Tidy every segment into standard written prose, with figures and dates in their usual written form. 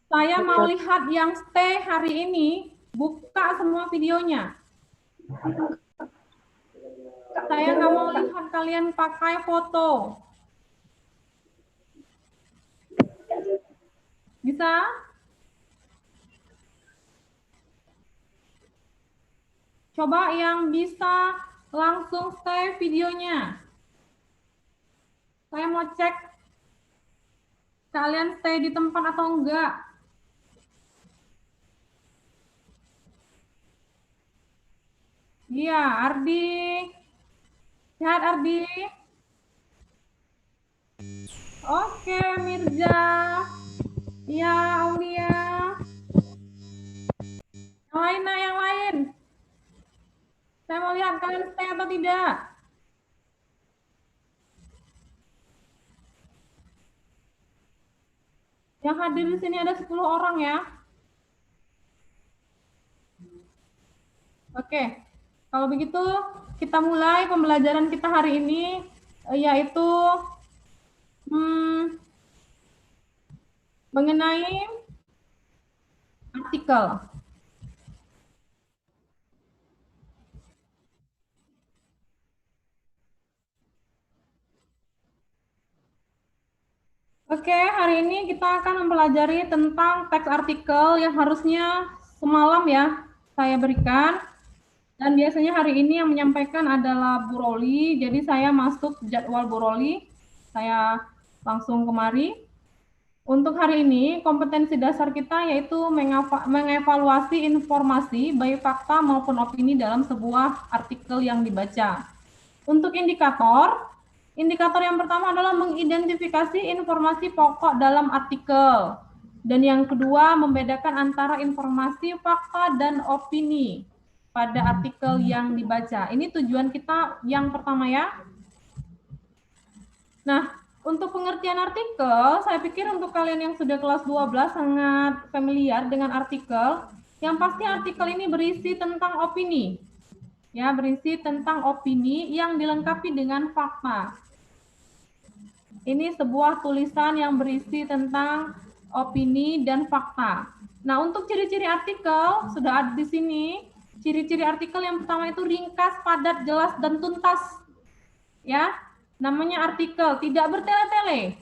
Saya mau lihat yang stay hari ini, buka semua videonya. Saya nggak mau lihat kalian pakai foto. Bisa? Coba yang bisa langsung stay videonya. Saya mau cek kalian stay di tempat atau enggak. Iya, Ardi. Sehat, Ardi? Oke, Mirza. Iya, Aulia. Yang lain, nah, yang lain. Saya mau lihat kalian stay atau tidak. Yang hadir di sini ada 10 orang ya. Oke, kalau begitu kita mulai pembelajaran kita hari ini, yaitu mengenai artikel. Oke, hari ini kita akan mempelajari tentang teks artikel yang harusnya semalam ya saya berikan. Dan biasanya hari ini yang menyampaikan adalah Bu Roli, jadi saya masuk jadwal Bu Roli, saya langsung kemari. Untuk hari ini, kompetensi dasar kita yaitu mengevaluasi informasi, baik fakta maupun opini dalam sebuah artikel yang dibaca. Untuk indikator yang pertama adalah mengidentifikasi informasi pokok dalam artikel. Dan yang kedua, membedakan antara informasi, fakta, dan opini pada artikel yang dibaca. Ini tujuan kita yang pertama ya. Nah, untuk pengertian artikel, saya pikir untuk kalian yang sudah kelas 12 sangat familiar dengan artikel. Yang pasti artikel ini berisi tentang opini. Ya, berisi tentang opini yang dilengkapi dengan fakta. Ini sebuah tulisan yang berisi tentang opini dan fakta. Nah, untuk ciri-ciri artikel sudah ada di sini. Ciri-ciri artikel yang pertama itu ringkas, padat, jelas, dan tuntas. Ya, namanya artikel, tidak bertele-tele.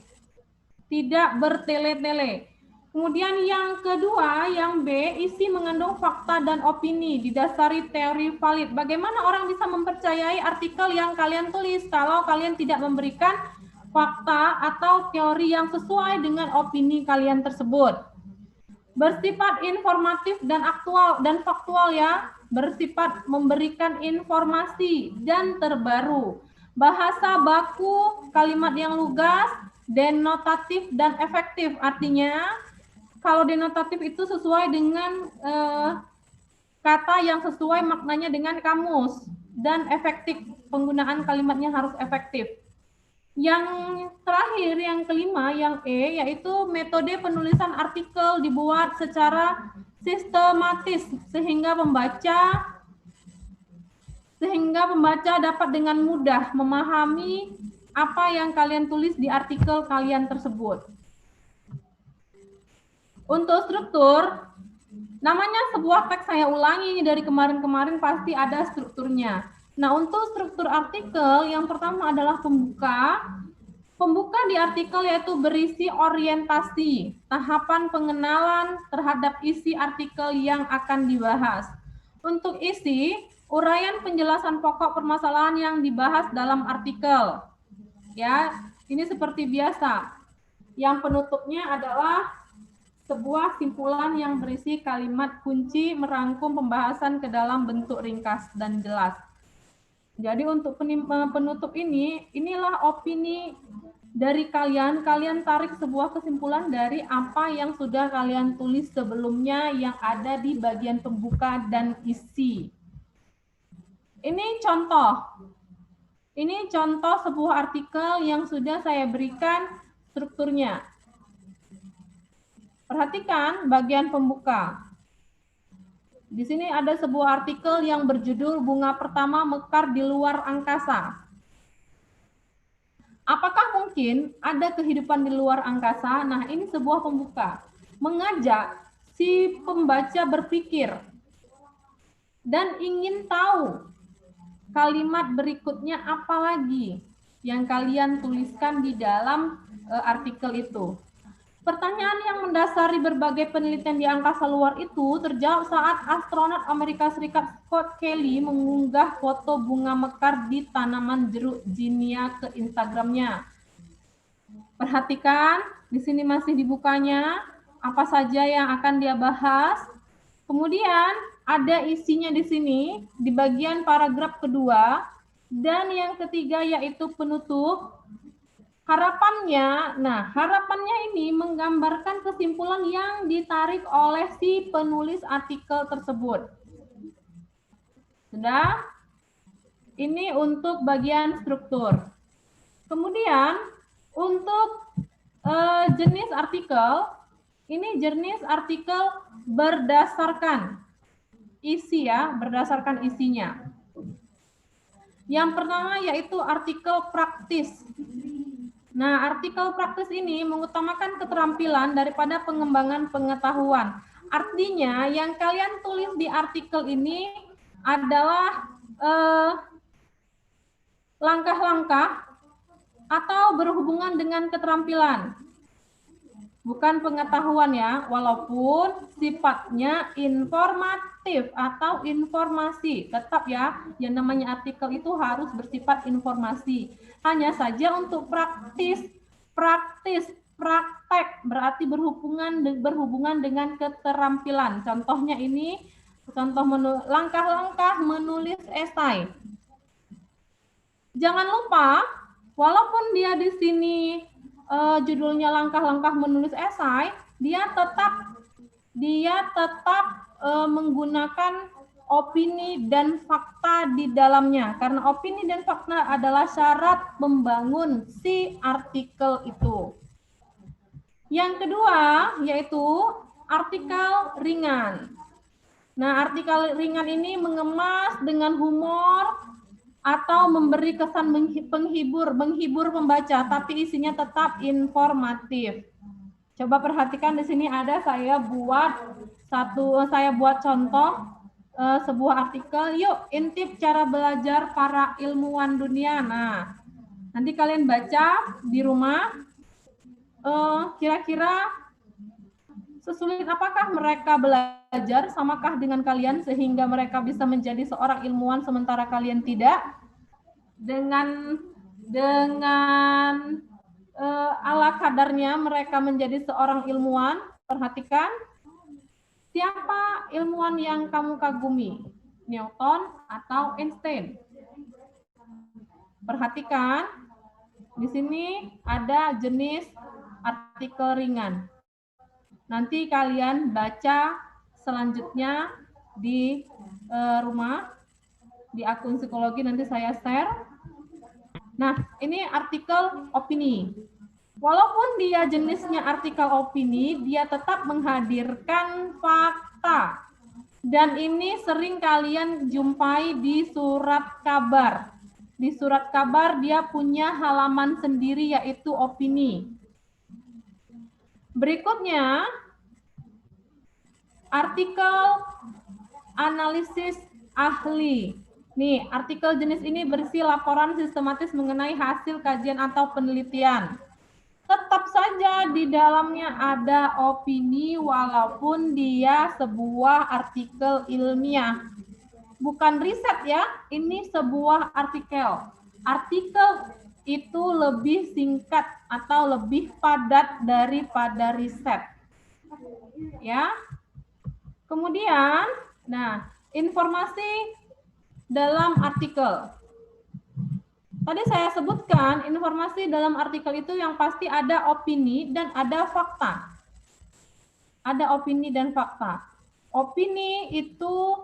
Tidak bertele-tele. Kemudian yang kedua, yang B, isi mengandung fakta dan opini, didasari teori valid. Bagaimana orang bisa mempercayai artikel yang kalian tulis kalau kalian tidak memberikan fakta atau teori yang sesuai dengan opini kalian tersebut. Bersifat informatif dan aktual dan faktual ya, bersifat memberikan informasi dan terbaru. Bahasa baku, kalimat yang lugas, denotatif dan efektif. Artinya, kalau denotatif itu sesuai dengan kata yang sesuai maknanya dengan kamus, dan efektif, penggunaan kalimatnya harus efektif. Yang terakhir, yang kelima, yang E, yaitu metode penulisan artikel dibuat secara sistematis sehingga pembaca dapat dengan mudah memahami apa yang kalian tulis di artikel kalian tersebut. Untuk struktur, namanya sebuah teks, saya ulangi dari kemarin-kemarin pasti ada strukturnya. Nah, untuk struktur artikel, yang pertama adalah pembuka. Pembuka di artikel yaitu berisi orientasi, tahapan pengenalan terhadap isi artikel yang akan dibahas. Untuk isi, uraian penjelasan pokok permasalahan yang dibahas dalam artikel. Ya, ini seperti biasa. Yang penutupnya adalah sebuah simpulan yang berisi kalimat kunci merangkum pembahasan ke dalam bentuk ringkas dan jelas. Jadi untuk penutup ini, inilah opini dari kalian. Kalian tarik sebuah kesimpulan dari apa yang sudah kalian tulis sebelumnya yang ada di bagian pembuka dan isi. Ini contoh. Ini contoh sebuah artikel yang sudah saya berikan strukturnya. Perhatikan bagian pembuka. Di sini ada sebuah artikel yang berjudul Bunga Pertama Mekar di Luar Angkasa. Apakah mungkin ada kehidupan di luar angkasa? Nah, ini sebuah pembuka. Mengajak si pembaca berpikir dan ingin tahu kalimat berikutnya apa lagi yang kalian tuliskan di dalam artikel itu. Pertanyaan yang mendasari berbagai penelitian di angkasa luar itu terjawab saat astronot Amerika Serikat Scott Kelly mengunggah foto bunga mekar di tanaman jeruk zinnia ke Instagramnya. Perhatikan, di sini masih dibukanya apa saja yang akan dia bahas. Kemudian ada isinya di sini di bagian paragraf kedua dan yang ketiga yaitu penutup. Harapannya ini menggambarkan kesimpulan yang ditarik oleh si penulis artikel tersebut. Sudah? Ini untuk bagian struktur. Kemudian untuk jenis artikel, ini jenis artikel berdasarkan isi ya, berdasarkan isinya. Yang pertama yaitu artikel praktis. Nah, artikel praktis ini mengutamakan keterampilan daripada pengembangan pengetahuan. Artinya, yang kalian tulis di artikel ini adalah langkah-langkah atau berhubungan dengan keterampilan. Bukan pengetahuan ya, walaupun sifatnya informatif atau informasi. Tetap ya, yang namanya artikel itu harus bersifat informasi. Hanya saja untuk praktek berarti berhubungan dengan keterampilan. Contohnya ini, contoh langkah-langkah menulis esai. Jangan lupa, walaupun dia di sini judulnya langkah-langkah menulis esai, dia tetap menggunakan opini dan fakta di dalamnya, karena opini dan fakta adalah syarat membangun si artikel itu. Yang kedua yaitu artikel ringan. Nah, artikel ringan ini mengemas dengan humor atau memberi kesan menghibur pembaca, tapi isinya tetap informatif. Coba perhatikan di sini ada saya buat contoh sebuah artikel. Yuk, intip cara belajar para ilmuwan dunia. Nah, nanti kalian baca di rumah. Kira-kira sesulit apakah mereka belajar, samakah dengan kalian sehingga mereka bisa menjadi seorang ilmuwan sementara kalian tidak? Dengan ala kadarnya mereka menjadi seorang ilmuwan. Perhatikan, siapa ilmuwan yang kamu kagumi? Newton atau Einstein? Perhatikan, di sini ada jenis artikel ringan. Nanti kalian baca selanjutnya di rumah, di akun psikologi nanti saya share. Nah, ini artikel opini. Walaupun dia jenisnya artikel opini, dia tetap menghadirkan fakta. Dan ini sering kalian jumpai di surat kabar. Di surat kabar dia punya halaman sendiri yaitu opini. Berikutnya, artikel analisis ahli. Nih, artikel jenis ini berisi laporan sistematis mengenai hasil kajian atau penelitian. Tetap saja di dalamnya ada opini walaupun dia sebuah artikel ilmiah. Bukan riset ya, ini sebuah artikel. Artikel itu lebih singkat atau lebih padat daripada riset. Ya. Kemudian, nah, informasi dalam artikel. Tadi saya sebutkan informasi dalam artikel itu yang pasti ada opini dan ada fakta. Ada opini dan fakta. Opini itu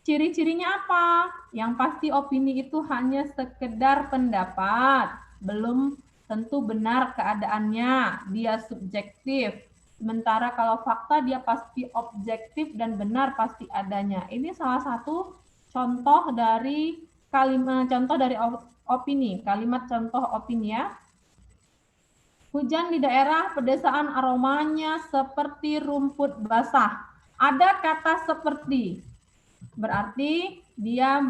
ciri-cirinya apa? Yang pasti opini itu hanya sekedar pendapat, belum tentu benar keadaannya, dia subjektif. Sementara kalau fakta dia pasti objektif dan benar pasti adanya. Ini salah satu contoh dari opini, kalimat contoh opini ya. Hujan di daerah pedesaan aromanya seperti rumput basah. Ada kata seperti, berarti dia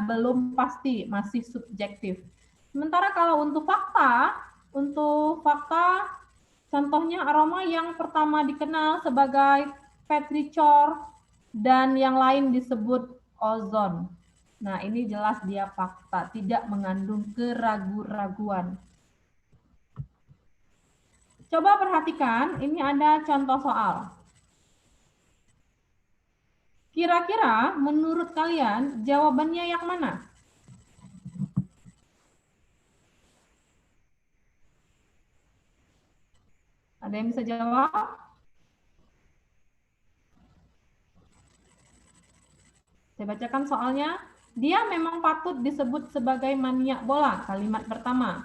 belum pasti, masih subjektif. Sementara kalau untuk fakta contohnya aroma yang pertama dikenal sebagai petrichor dan yang lain disebut ozon. Nah, ini jelas dia fakta, tidak mengandung keraguan-raguan. Coba perhatikan, ini ada contoh soal. Kira-kira menurut kalian jawabannya yang mana? Ada yang bisa jawab? Saya bacakan soalnya. Dia memang patut disebut sebagai maniak bola, kalimat pertama.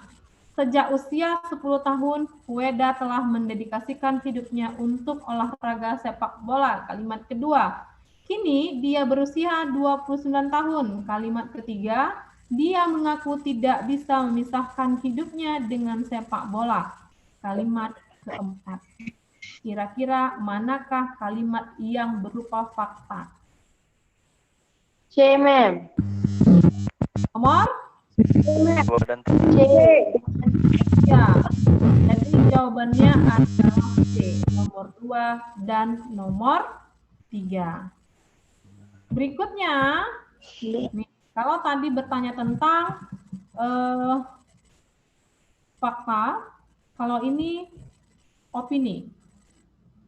Sejak usia 10 tahun, Ueda telah mendedikasikan hidupnya untuk olahraga sepak bola. Kalimat kedua, kini dia berusia 29 tahun. Kalimat ketiga, dia mengaku tidak bisa memisahkan hidupnya dengan sepak bola. Kalimat keempat, kira-kira manakah kalimat yang berupa fakta? C, ma'am. Nomor? C. Ya, jadi jawabannya adalah C, nomor 2 dan nomor 3. Berikutnya, nih, kalau tadi bertanya tentang fakta, kalau ini opini.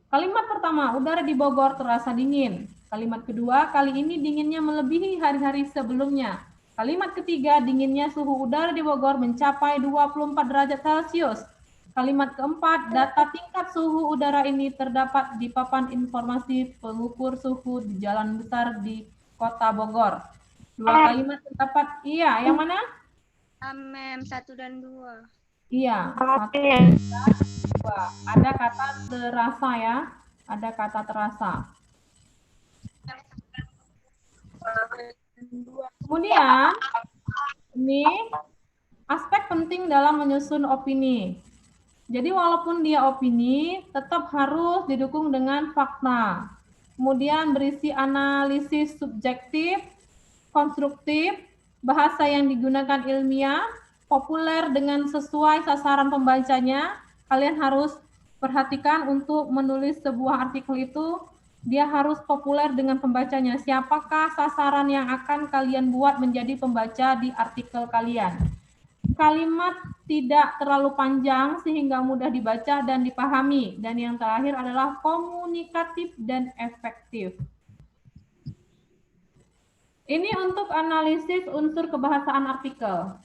Kalimat pertama, udara di Bogor terasa dingin. Kalimat kedua, kali ini dinginnya melebihi hari-hari sebelumnya. Kalimat ketiga, dinginnya suhu udara di Bogor mencapai 24 derajat Celcius. Kalimat keempat, data tingkat suhu udara ini terdapat di papan informasi pengukur suhu di jalan besar di Kota Bogor. Dua kalimat terdapat, iya, yang mana? Mem 1 dan 2. Iya, 1 dan 2. Ada kata terasa ya, ada kata terasa. Kemudian, ini aspek penting dalam menyusun opini. Jadi walaupun dia opini, tetap harus didukung dengan fakta. Kemudian berisi analisis subjektif, konstruktif, bahasa yang digunakan ilmiah, populer dengan sesuai sasaran pembacanya. Kalian harus perhatikan untuk menulis sebuah artikel itu, dia harus populer dengan pembacanya. Siapakah sasaran yang akan kalian buat menjadi pembaca di artikel kalian? Kalimat tidak terlalu panjang sehingga mudah dibaca dan dipahami. Dan yang terakhir adalah komunikatif dan efektif. Ini untuk analisis unsur kebahasaan artikel.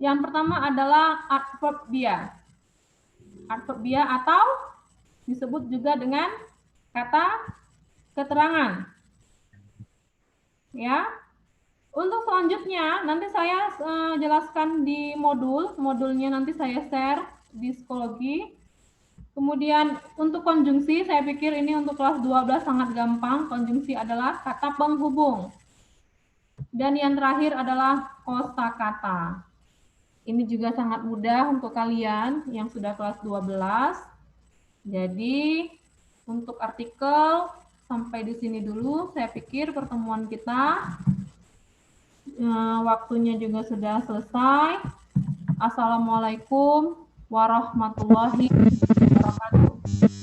Yang pertama adalah adverbia. Adverbia atau disebut juga dengan kata keterangan. Ya. Untuk selanjutnya nanti saya jelaskan di modulnya nanti saya share di psikologi. Kemudian untuk konjungsi saya pikir ini untuk kelas 12 sangat gampang. Konjungsi adalah kata penghubung. Dan yang terakhir adalah kosakata. Ini juga sangat mudah untuk kalian yang sudah kelas 12. Jadi untuk artikel sampai di sini dulu. Saya pikir pertemuan kita waktunya juga sudah selesai. Assalamualaikum warahmatullahi wabarakatuh.